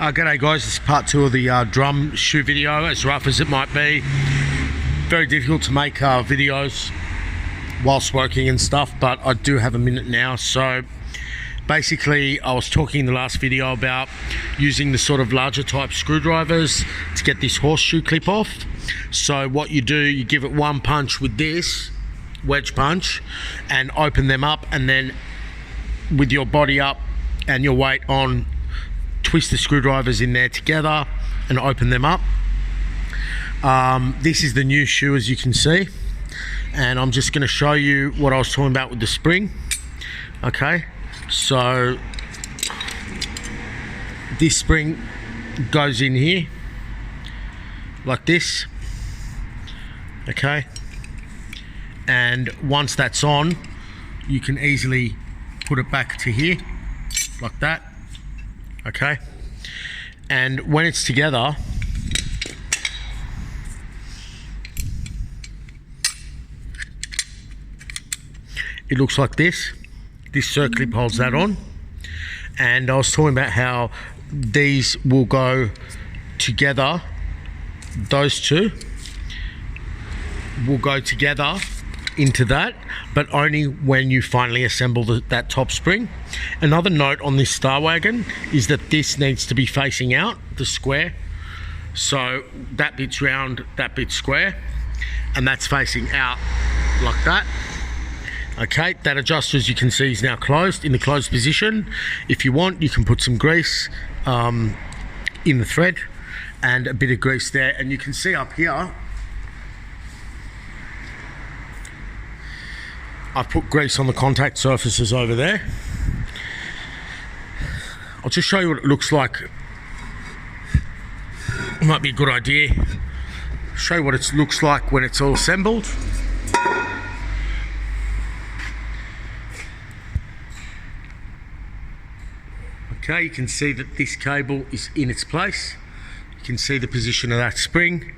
G'day guys, this is part 2 of the drum shoe video. As rough as it might be, very difficult to make videos whilst working and stuff, but I do have a minute now. So basically I was talking in the last video about using the sort of larger type screwdrivers to get this horseshoe clip off. So what you do, you give it one punch with this wedge punch and open them up, and then with your body up and your weight on, twist the screwdrivers in there together and open them up. This is the new shoe, as you can see, and I'm just going to show you what I was talking about with the spring. Okay, so this spring goes in here like this, okay, and once that's on, you can easily put it back to here like that. Okay, and when it's together, it looks like this. This circlip holds that on, and I was talking about how these will go together. Those two will go together into that, but only when you finally assemble that top spring. Another note on this Starwagon is that this needs to be facing out, the square. So that bit's round, that bit's square, and that's facing out like that. Okay, that adjuster, as you can see, is now closed, in the closed position. If you want, you can put some grease in the thread and a bit of grease there, and you can see up here I've put grease on the contact surfaces over there. I'll just show you what it looks like. It might be a good idea. Show you what it looks like when it's all assembled. Okay, you can see that this cable is in its place. You can see the position of that spring.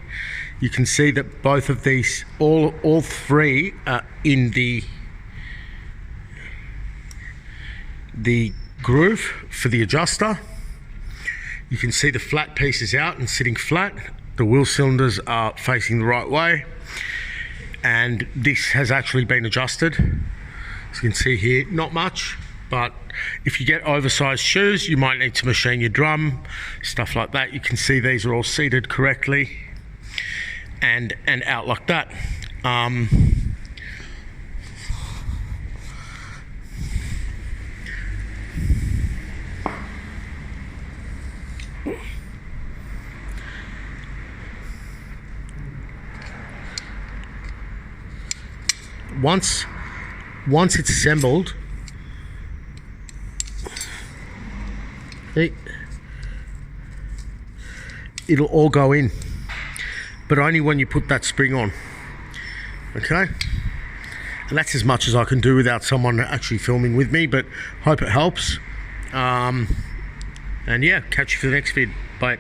You can see that both of these, all three are in the groove for the adjuster. You can see the flat piece is out and sitting flat. The wheel cylinders are facing the right way, and this has actually been adjusted. As you can see here, not much, but if you get oversized shoes, you might need to machine your drum, stuff like that. You can see these are all seated correctly and out like that. Once it's assembled, it'll all go in, but only when you put that spring on. Okay, and that's as much as I can do without someone actually filming with me, but hope it helps. And yeah, catch you for the next vid. Bye.